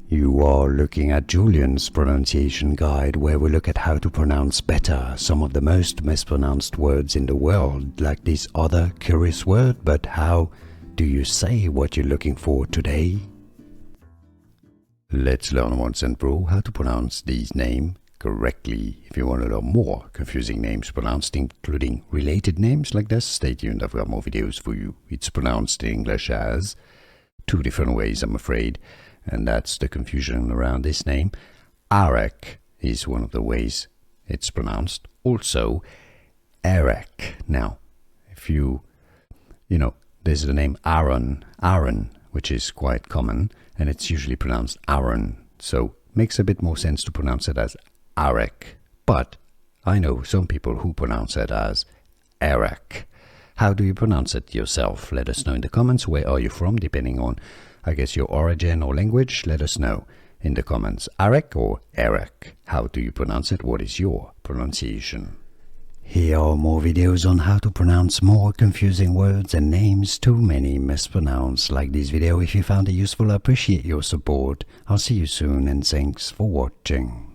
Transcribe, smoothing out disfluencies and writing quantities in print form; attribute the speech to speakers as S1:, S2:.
S1: You are looking at Julian's pronunciation guide, where we look at how to pronounce better some of the most mispronounced words in the world, like this other curious word. But how do you say what you're looking for today? Let's learn once and for all how to pronounce these names correctly. If you want to learn more confusing names pronounced, including related names like this, stay tuned. I've got more videos for you. It's pronounced in English as two different ways, I'm afraid, and that's the confusion around this name. Aaric is one of the ways it's pronounced. Also, Aaric. Now, if you know, there's the name Aaron, which is quite common, and it's usually pronounced Aaron. So it makes a bit more sense to pronounce it as Aaric. But I know some people who pronounce it as Aaric. How do you pronounce it yourself? Let us know in the comments. Where are you from? Depending on, I guess, your origin or language, let us know in the comments. Aaric or Aaric? How do you pronounce it? What is your pronunciation? Here are more videos on how to pronounce more confusing words and names too many mispronounced. Like this video if you found it useful. I appreciate your support. I'll see you soon, and thanks for watching.